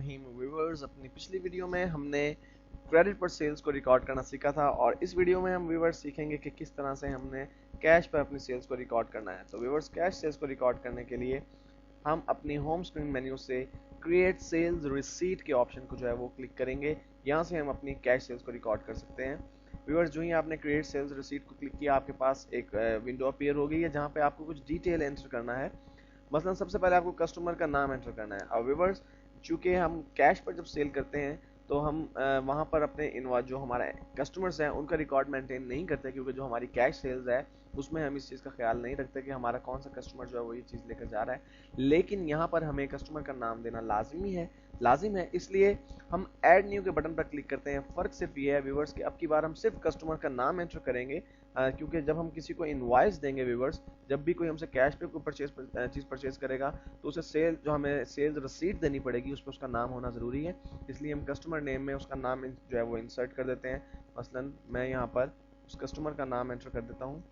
रहीम viewers, अपनी पिछली video में हमने क्रेडिट पर सेल्स को रिकॉर्ड करना सीखा था और इस वीडियो में हम व्यूअर्स सीखेंगे कि किस तरह से हमने कैश पर अपनी सेल्स को रिकॉर्ड करना है। तो व्यूअर्स, कैश सेल्स को रिकॉर्ड करने के लिए हम अपनी होम स्क्रीन मेन्यू से क्रिएट सेल्स रिसीट के ऑप्शन को जो है वो क्लिक करेंगे। यहाँ से हम अपनी कैश सेल्स को रिकॉर्ड कर सकते हैं। व्यूअर्स, जो ही आपने क्रिएट सेल्स रिसीट को क्लिक किया, आपके पास एक विंडो अपीयर हो गई है जहाँ पे आपको कुछ डिटेल एंटर करना है। मसलन सबसे पहले आपको कस्टमर का नाम एंटर करना है। और व्यूअर्स, चूंकि हम कैश पर जब सेल करते हैं तो हम वहाँ पर अपने इनवॉइस जो हमारे कस्टमर्स हैं उनका रिकॉर्ड मेंटेन नहीं करते, क्योंकि जो हमारी कैश सेल्स है उसमें हम इस चीज़ का ख्याल नहीं रखते कि हमारा कौन सा कस्टमर जो है वो ये चीज़ लेकर जा रहा है। लेकिन यहाँ पर हमें कस्टमर का नाम देना लाजिम है, इसलिए हम ऐड न्यू के बटन पर क्लिक करते हैं। फ़र्क सिर्फ ये है व्यूवर्स कि अब की बार हम सिर्फ कस्टमर का नाम एंटर करेंगे, क्योंकि जब हम किसी को इनवॉइस देंगे व्यूवर्स, जब भी कोई हमसे कैश पे कोई चीज़ परचेज करेगा तो उसे जो हमें सेल्स रसीद देनी पड़ेगी उस पर उसका नाम होना ज़रूरी है। इसलिए हम कस्टमर नेम में उसका नाम जो है वो इंसर्ट कर देते हैं। मसलन मैं यहाँ पर उस कस्टमर का नाम एंटर कर देता हूँ।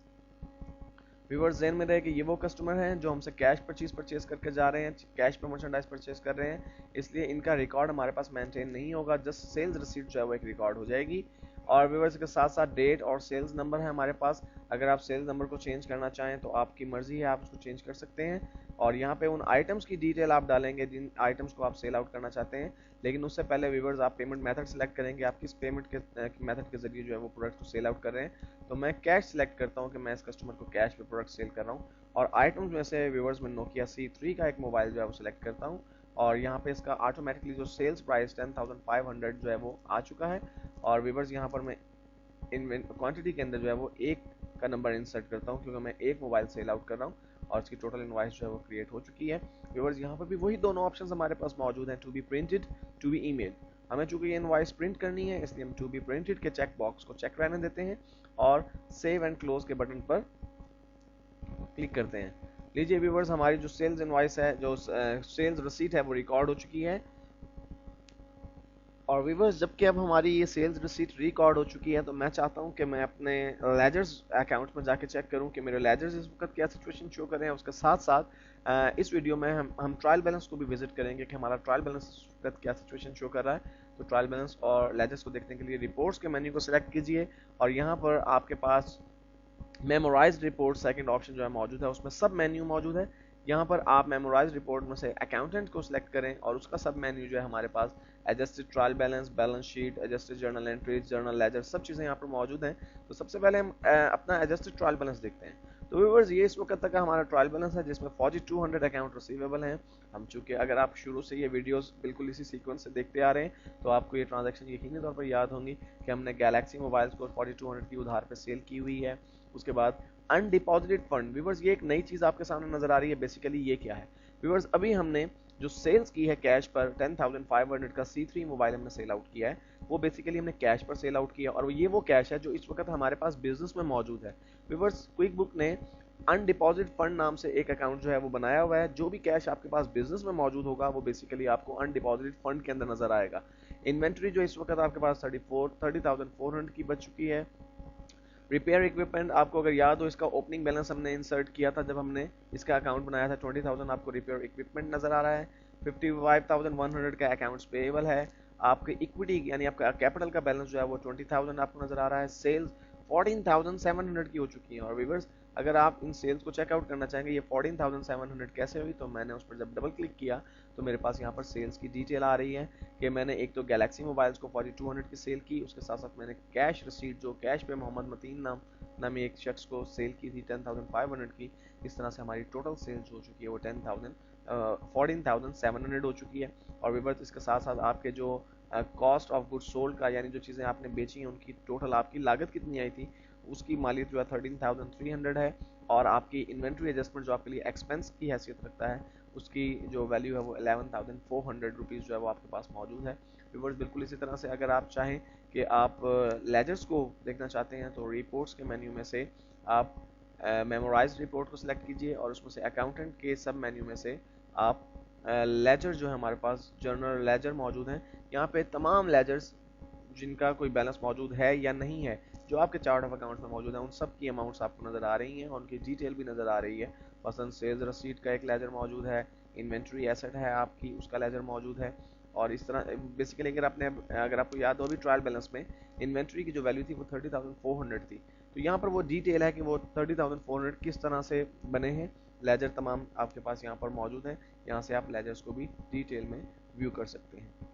व्यूअर्स, ज़हन में रहे कि ये वो कस्टमर हैं जो हमसे कैश पर चीज़ परचेज करके जा रहे हैं, कैश पर मर्चेंडाइज परचेज कर रहे हैं, इसलिए इनका रिकॉर्ड हमारे पास मेंटेन नहीं होगा। जस्ट सेल्स रिसीट जो है वो एक रिकॉर्ड हो जाएगी। और व्यूअर्स के साथ साथ डेट और सेल्स नंबर है हमारे पास। अगर आप सेल्स नंबर को चेंज करना चाहें तो आपकी मर्जी है, आप उसको चेंज कर सकते हैं। और यहाँ पे उन आइटम्स की डिटेल आप डालेंगे जिन आइटम्स को आप सेल आउट करना चाहते हैं। लेकिन उससे पहले व्यूअर्स, आप पेमेंट मेथड सेलेक्ट करेंगे, आप किस पेमेंट के मेथड के जरिए जो है वो प्रोडक्ट को सेल आउट कर रहे हैं। तो मैं कैश सेलेक्ट करता हूँ कि मैं इस कस्टमर को कैश पे प्रोडक्ट सेल कर रहा हूँ। और आइटम्स में से व्यूअर्स में नोकिया C3 का एक मोबाइल जो है वो सिलेक्ट करता हूँ। और यहाँ पे इसका ऑटोमेटिकली जो सेल्स प्राइस 10,500 जो है वो आ चुका है। और व्यूअर्स, यहाँ पर मैं इन क्वांटिटी के अंदर जो है वो एक का नंबर इंसर्ट करता हूँ, क्योंकि मैं एक मोबाइल सेल आउट कर रहा हूँ और इसकी टोटल इनवॉइस जो है वो क्रिएट हो चुकी है। व्यूअर्स, यहाँ पर भी वही दोनों ऑप्शन हमारे पास मौजूद हैं, to be printed, to be email. हमें चूंकि ये इनवॉइस प्रिंट करनी है इसलिए हम टू बी प्रिंटेड के चेक बॉक्स को चेक रहने देते हैं और सेव एंड क्लोज के बटन पर क्लिक करते हैं। लीजिए व्यूवर्स, हमारी जो सेल्स इनवॉइस है, जो सेल्स रसीट है वो रिकॉर्ड हो चुकी है। और व्यूवर्स, जबकि अब हमारी ये सेल्स रिसीट रिकॉर्ड हो चुकी है तो मैं चाहता हूँ कि मैं अपने लेजर्स अकाउंट में जाके चेक करूँ कि मेरे लेजर्स इस वक्त क्या सिचुएशन शो कर रहे हैं। उसके साथ साथ इस वीडियो में हम ट्रायल बैलेंस को भी विजिट करेंगे कि हमारा ट्रायल बैलेंस इस वक्त क्या सिचुएशन शो कर रहा है। तो ट्रायल बैलेंस और लेजर्स को देखने के लिए रिपोर्ट्स के मेन्यू को सिलेक्ट कीजिए और यहाँ पर आपके पास मेमोराइज्ड रिपोर्ट सेकंड ऑप्शन जो है मौजूद है, उसमें सब मेन्यू मौजूद है। यहाँ पर आप मेमोराइज्ड रिपोर्ट में से अकाउंटेंट को सिलेक्ट करें और उसका सब मेन्यू जो है हमारे पास adjusted trial balance, balance sheet, adjusted journal entries, journal ledger, सब चीज़ें यहाँ पर मौजूद हैं। तो सबसे पहले हम अपना एडजस्टेड ट्रायल बैलेंस देखते हैं। तो व्यूअर्स, ये इस वक्त तक का हमारा ट्रायल बैलेंस है जिसमें 4200 अकाउंट रिसीवेबल हैं। हम चूंकि अगर आप शुरू से ये वीडियोस बिल्कुल इसी सीक्वेंस से देखते आ रहे हैं तो आपको ये ट्रांजैक्शन यकीनी तौर पर याद होंगी कि हमने गैलेक्सी मोबाइल्स को 4200 की उधार पे सेल की हुई है। उसके बाद अनडिपॉजिटेड फंड, व्यूअर्स ये एक नई चीज़ आपके सामने नजर आ रही है। बेसिकली ये क्या है व्यूअर्स, अभी हमने जो सेल्स की है कैश पर 10,500 का C3 मोबाइल हमने सेल आउट किया है, वो बेसिकली हमने कैश पर सेल आउट किया और ये वो कैश है जो इस वक्त हमारे पास बिजनेस में मौजूद है। व्यूअर्स, क्विक बुक ने अनडिपॉजिट फंड नाम से एक अकाउंट जो है वो बनाया हुआ है। जो भी कैश आपके पास बिजनेस में मौजूद होगा वो बेसिकली आपको अनडिपॉजिट फंड के अंदर नजर आएगा। इन्वेंट्री जो इस वक्त आपके पास 30,400 की बच चुकी है। रिपेयर इक्विपमेंट, आपको अगर याद हो इसका ओपनिंग बैलेंस हमने इंसर्ट किया था जब हमने इसका अकाउंट बनाया था, 20,000 आपको रिपेयर इक्विपमेंट नजर आ रहा है। 55,100 का अकाउंट्स पेएबल है। आपके इक्विटी यानी आपका कैपिटल का बैलेंस जो है वो 20,000 आपको नजर आ रहा है। सेल्स 14,700 की हो चुकी है। और व्यूअर्स, अगर आप इन सेल्स को चेकआउट करना चाहेंगे ये 14,700 कैसे हुई, तो मैंने उस पर जब डबल क्लिक किया तो मेरे पास यहाँ पर सेल्स की डिटेल आ रही है कि मैंने एक तो गैलेक्सी मोबाइल्स को 4200 की सेल की, उसके साथ साथ मैंने कैश रिसीट जो कैश पे मोहम्मद मतीन नामी एक शख्स को सेल की थी 10,500 की। इस तरह से हमारी टोटल सेल्स हो चुकी है वो 14,700 हो चुकी है। और व्यूअर्स, इसके साथ साथ आपके जो कॉस्ट ऑफ गुड्स सोल्ड का यानी जो चीज़ें आपने बेची हैं उनकी टोटल आपकी लागत कितनी आई थी उसकी मालियत जो है 13,300 है। और आपकी इन्वेंट्री एडजस्टमेंट जो आपके लिए एक्सपेंस की हैसियत रखता है उसकी जो वैल्यू है वो 11,400 रुपीज़ जो है वो आपके पास मौजूद है। व्यूअर्स, बिल्कुल इसी तरह से अगर आप चाहें कि आप लेजर्स को देखना चाहते हैं तो रिपोर्ट्स के मेन्यू में से आप मेमोराइज्ड रिपोर्ट को सिलेक्ट कीजिए और उसमें से अकाउंटेंट के सब मेन्यू में से आप लेजर जो है हमारे पास जर्नल लेजर मौजूद हैं। यहाँ पे तमाम लेजर्स जिनका कोई बैलेंस मौजूद है या नहीं है जो आपके चार्ट ऑफ अकाउंट्स में मौजूद है उन सब की अमाउंट्स आपको नज़र आ रही हैं और उनकी डिटेल भी नज़र आ रही है। मसलन सेल्स रसीट का एक लेजर मौजूद है, इन्वेंट्री एसेट है आपकी उसका लेजर मौजूद है, और इस तरह बेसिकली अगर आपको याद हो, अभी ट्रायल बैलेंस में इन्वेंट्री की जो वैल्यू थी वो 30,400 थी। तो यहाँ पर वो डिटेल है कि वो 30,400 किस तरह से बने हैं। लेजर तमाम आपके पास यहाँ पर मौजूद है, यहाँ से आप लेजर्स को भी डिटेल में व्यू कर सकते हैं।